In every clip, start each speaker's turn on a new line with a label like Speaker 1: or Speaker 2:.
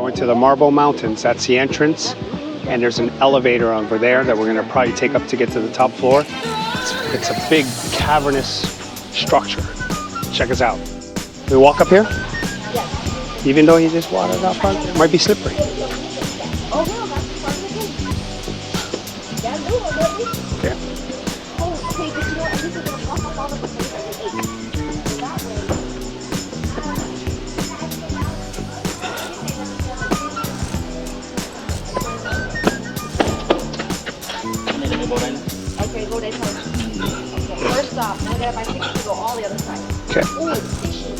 Speaker 1: Going to the Marble Mountains. That's the entrance. And there's an elevator over there that we're going to probably take up to get to the top floor. It's a big cavernous structure. Check us out. We walk up here?
Speaker 2: Yes.
Speaker 1: Even though you just watered out front, it might be slippery.
Speaker 2: Oh, no, that's part of the game. Yeah, no, already.
Speaker 1: Okay.
Speaker 2: Oh, okay, but you know, at least we're going to walk up all of the places that we ate. So that way. Okay, go there first. Okay, first stop. Then we gotta buy tickets to go all the other side.
Speaker 1: Okay.
Speaker 2: Ooh, it's fishy.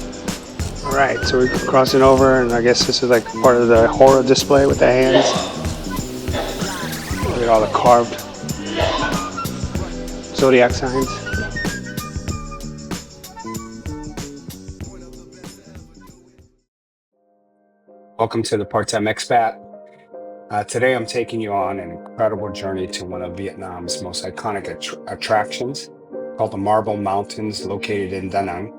Speaker 1: All right, so we're crossing over, and I guess this is like part of the horror display with the hands. Look at all the carved zodiac signs. Welcome to the Part-Time Expat. Today I'm taking you on an incredible journey to one of Vietnam's most iconic attractions called the Marble Mountains located in Da Nang.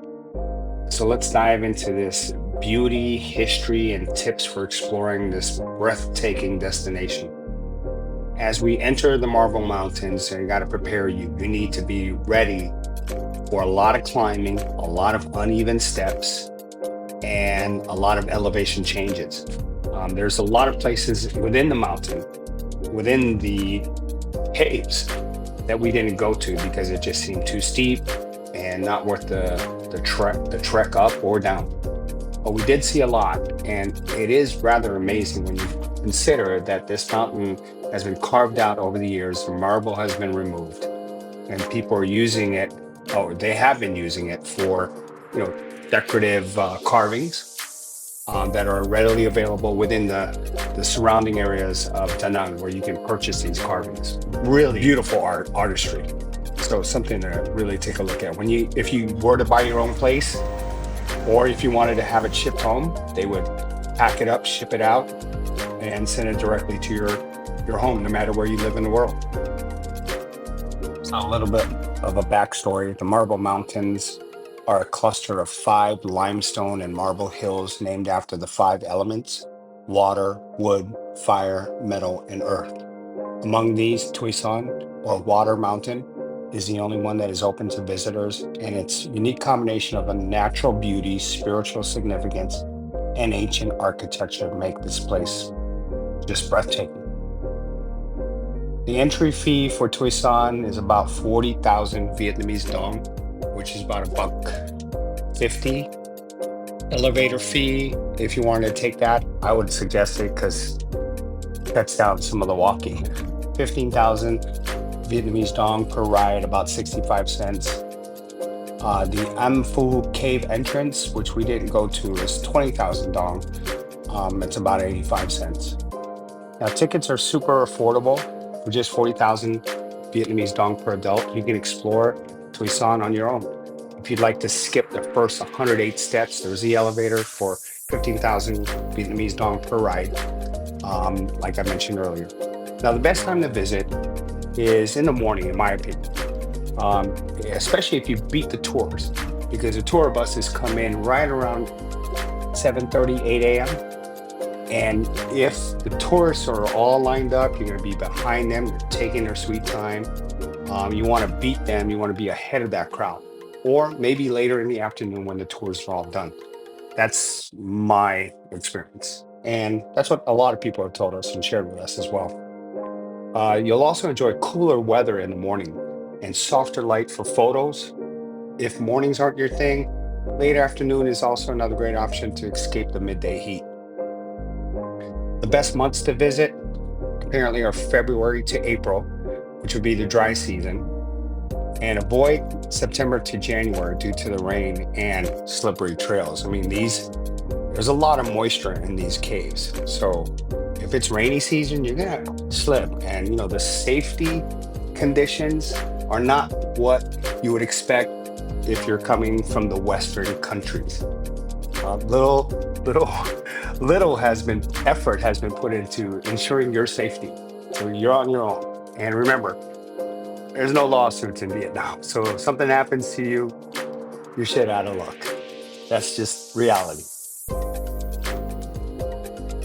Speaker 1: So let's dive into this beauty, history, and tips for exploring this breathtaking destination. As we enter the Marble Mountains, you got to prepare you. You need to be ready for a lot of climbing, a lot of uneven steps, and a lot of elevation changes. There's a lot of places within the mountain, within the caves, that we didn't go to because it just seemed too steep and not worth the trek up or down. But we did see a lot, and it is rather amazing when you consider that this mountain has been carved out over the years, the marble has been removed, and people are using it, or they have been using it for, decorative carvings that are readily available within the surrounding areas of Da Nang, where you can purchase these carvings. Really beautiful artistry. So something to really take a look at. If you were to buy your own place, or if you wanted to have it shipped home, they would pack it up, ship it out, and send it directly to your home, no matter where you live in the world. So a little bit of a backstory. The Marble Mountains are a cluster of 5 limestone and marble hills named after the 5 elements: water, wood, fire, metal, and earth. Among these, Thủy Sơn, or Water Mountain, is the only one that is open to visitors, and its unique combination of a natural beauty, spiritual significance, and ancient architecture make this place just breathtaking. The entry fee for Thủy Sơn is about 40,000 Vietnamese dong, which is about $1.50. Elevator fee, if you wanted to take that, I would suggest it because it cuts down some of the walking. 15,000 Vietnamese dong per ride, about 65 cents. The Am Phu Cave entrance, which we didn't go to, is 20,000 dong. It's about 85 cents. Now, tickets are super affordable. For just 40,000 Vietnamese dong per adult, you can explore Thủy Sơn on your own. If you'd like to skip the first 108 steps, there's the elevator for 15,000 Vietnamese dong per ride, like I mentioned earlier. Now, the best time to visit is in the morning, in my opinion, especially if you beat the tours, because the tour buses come in right around 7:30, 8 a.m. And if the tourists are all lined up, you're going to be behind them, you're taking their sweet time. You want to beat them, you want to be ahead of that crowd. Or maybe later in the afternoon when the tours are all done. That's my experience. And that's what a lot of people have told us and shared with us as well. You'll also enjoy cooler weather in the morning and softer light for photos. If mornings aren't your thing, late afternoon is also another great option to escape the midday heat. The best months to visit apparently are February to April, which would be the dry season, and avoid September to January due to the rain and slippery trails. I mean, there's a lot of moisture in these caves. So if it's rainy season, you're gonna slip, and the safety conditions are not what you would expect if you're coming from the Western countries. Little effort has been put into ensuring your safety. So you're on your own. And remember, there's no lawsuits in Vietnam. So if something happens to you, you're shit out of luck. That's just reality.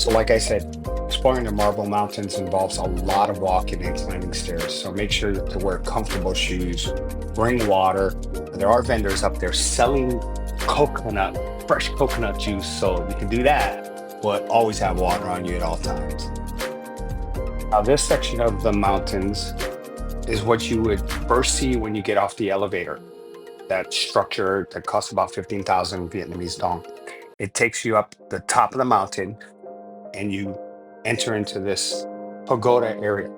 Speaker 1: So like I said, exploring the Marble Mountains involves a lot of walking and climbing stairs. So make sure to wear comfortable shoes, bring water. There are vendors up there selling fresh coconut juice. So you can do that, but always have water on you at all times. Now this section of the mountains is what you would first see when you get off the elevator. That structure that costs about 15,000 Vietnamese dong. It takes you up the top of the mountain and you enter into this pagoda area.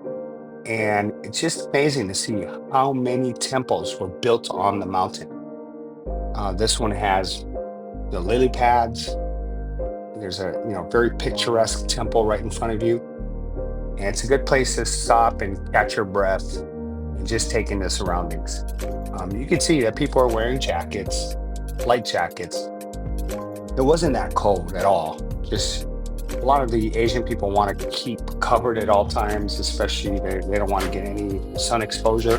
Speaker 1: And it's just amazing to see how many temples were built on the mountain. This one has the lily pads. There's a very picturesque temple right in front of you. And it's a good place to stop and catch your breath and just take in the surroundings. You can see that people are wearing jackets, light jackets. It wasn't that cold at all. Just a lot of the Asian people want to keep covered at all times, especially they don't want to get any sun exposure.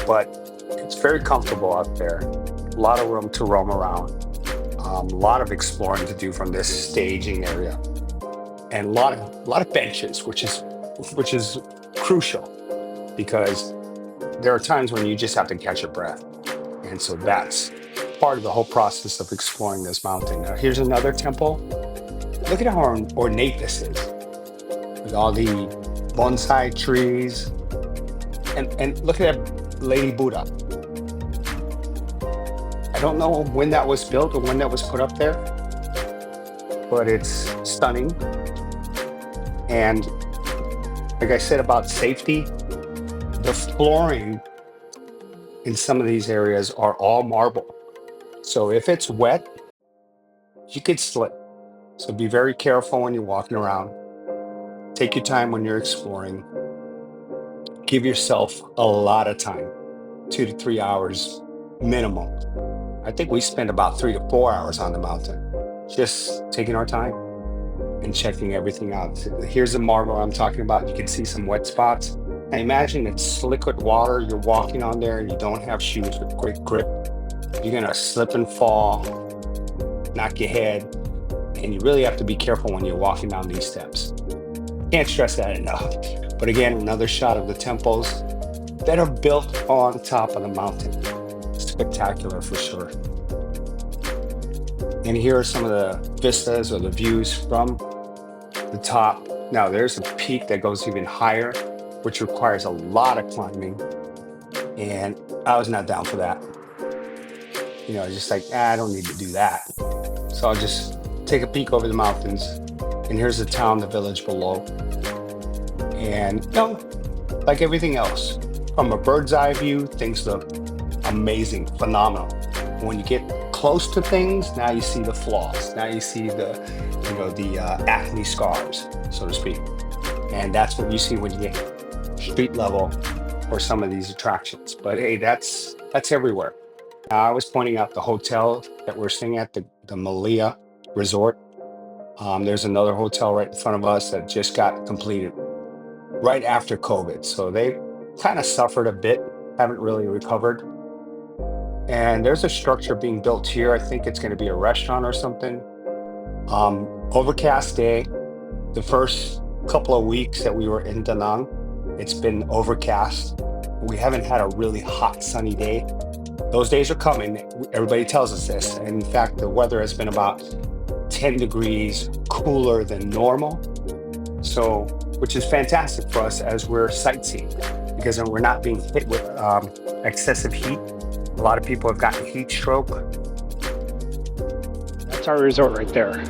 Speaker 1: But it's very comfortable out there. A lot of room to roam around. A lot of exploring to do from this staging area, and a lot of benches, which is crucial because there are times when you just have to catch your breath, and so that's part of the whole process of exploring this mountain. Now, here's another temple. Look at how ornate this is, with all the bonsai trees, and look at that Lady Buddha. I don't know when that was built or when that was put up there, but it's stunning. And like I said about safety, the flooring in some of these areas are all marble. So if it's wet, you could slip. So be very careful when you're walking around. Take your time when you're exploring. Give yourself a lot of time, 2 to 3 hours minimum. I think we spent about 3 to 4 hours on the mountain, just taking our time and checking everything out. Here's the marble I'm talking about. You can see some wet spots. Now imagine it's liquid water. You're walking on there and you don't have shoes with great grip. You're gonna slip and fall, knock your head, and you really have to be careful when you're walking down these steps. Can't stress that enough. But again, another shot of the temples that are built on top of the mountain. Spectacular for sure. And here are some of the vistas or the views from the top. Now there's a peak that goes even higher, which requires a lot of climbing. And I was not down for that. Just like, I don't need to do that. So I'll just take a peek over the mountains. And here's the town, the village below. And like everything else, from a bird's eye view, things look amazing, phenomenal. When you get close to things, now you see the flaws. Now you see the acne scars, so to speak. And that's what you see when you get street level for some of these attractions. But hey, that's everywhere. Now, I was pointing out the hotel that we're staying at, the Malia Resort. There's another hotel right in front of us that just got completed right after COVID. So they kind of suffered a bit, haven't really recovered. And there's a structure being built here. I think it's going to be a restaurant or something. Overcast day. The first couple of weeks that we were in Da Nang, it's been overcast. We haven't had a really hot, sunny day. Those days are coming. Everybody tells us this. And in fact, the weather has been about 10 degrees cooler than normal. So, which is fantastic for us as we're sightseeing, because we're not being hit with excessive heat. A lot of people have gotten heat stroke. That's our resort right there.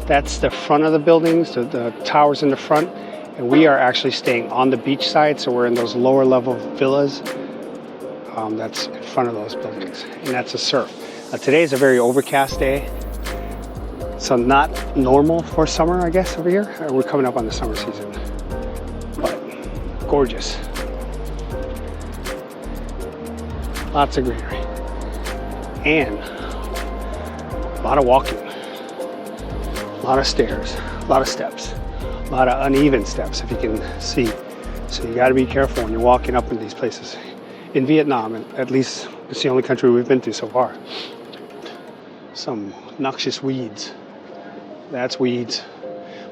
Speaker 1: That's the front of the buildings, the towers in the front. And we are actually staying on the beach side, so we're in those lower level villas. That's in front of those buildings, and that's a surf. Now, today is a very overcast day, so not normal for summer, I guess, over here. We're coming up on the summer season, but gorgeous. Lots of greenery, and a lot of walking, a lot of stairs, a lot of steps, a lot of uneven steps, if you can see. So you got to be careful when you're walking up in these places. In Vietnam, at least it's the only country we've been to so far. Some noxious weeds. That's weeds.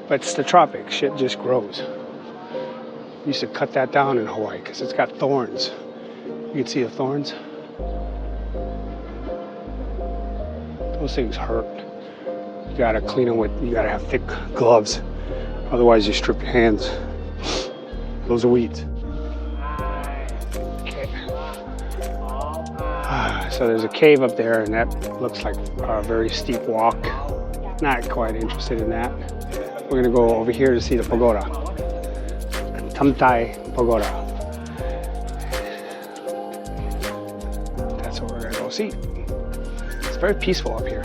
Speaker 1: But it's the tropics. Shit just grows. We used to cut that down in Hawaii because it's got thorns. You can see the thorns. Those things hurt. You gotta clean them with, you gotta have thick gloves. Otherwise you strip your hands. Those are weeds. Okay. So there's a cave up there and that looks like a very steep walk. Not quite interested in that. We're gonna go over here to see the pagoda. Tamtai Pagoda. That's what we're gonna go see. It's very peaceful up here,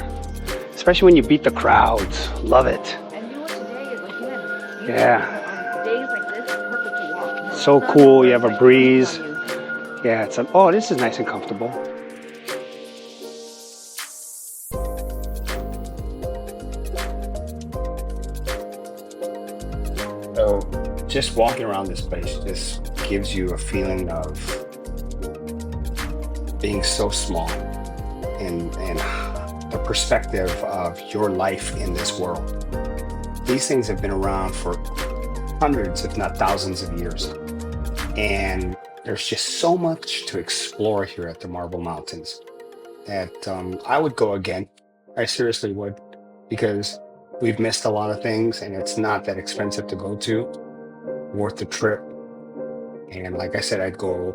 Speaker 1: especially when you beat the crowds. Love it.
Speaker 2: And you know what today is like, man,
Speaker 1: Yeah.
Speaker 2: on days like this, it's perfect to walk.
Speaker 1: So cool. You have a breeze. Yeah, it's a, oh, this is nice and comfortable. So just walking around this place just gives you a feeling of being so small and the perspective of your life in this world. These things have been around for hundreds, if not thousands of years. And there's just so much to explore here at the Marble Mountains that I would go again. I seriously would, because we've missed a lot of things and it's not that expensive to go to, worth the trip. And like I said, I'd go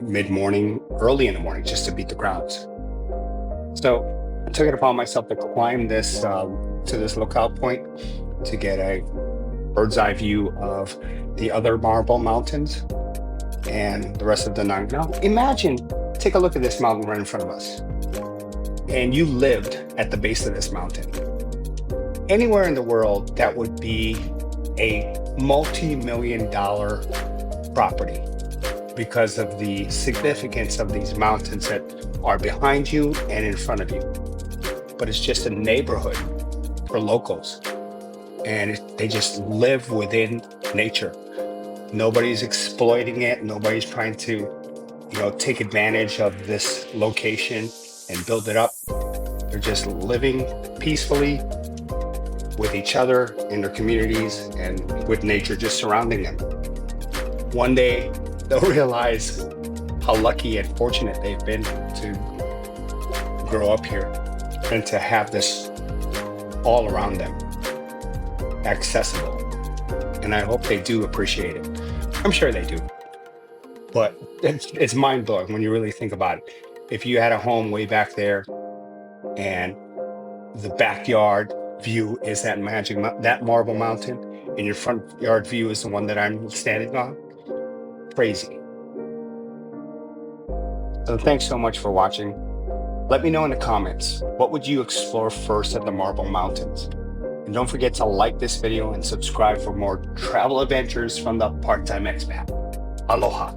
Speaker 1: mid-morning, early in the morning, just to beat the crowds. So I took it upon myself to climb this to this lookout point to get a bird's eye view of the other Marble Mountains and the rest of the Nang. Now imagine, take a look at this mountain right in front of us, and you lived at the base of this mountain. Anywhere in the world, that would be a multi-million-dollar property because of the significance of these mountains that are behind you and in front of you. But it's just a neighborhood for locals, and they just live within nature. Nobody's exploiting it. Nobody's trying to, take advantage of this location and build it up. They're just living peacefully with each other in their communities and with nature just surrounding them. One day they'll realize how lucky and fortunate they've been to grow up here and to have this all around them, accessible. And I hope they do appreciate it. I'm sure they do. But it's mind-blowing when you really think about it. If you had a home way back there and the backyard view is that that Marble Mountain, and your front yard view is the one that I'm standing on, crazy. So thanks so much for watching. Let me know in the comments, what would you explore first at the Marble Mountains? And don't forget to like this video and subscribe for more travel adventures from the Part-Time Expat. Aloha.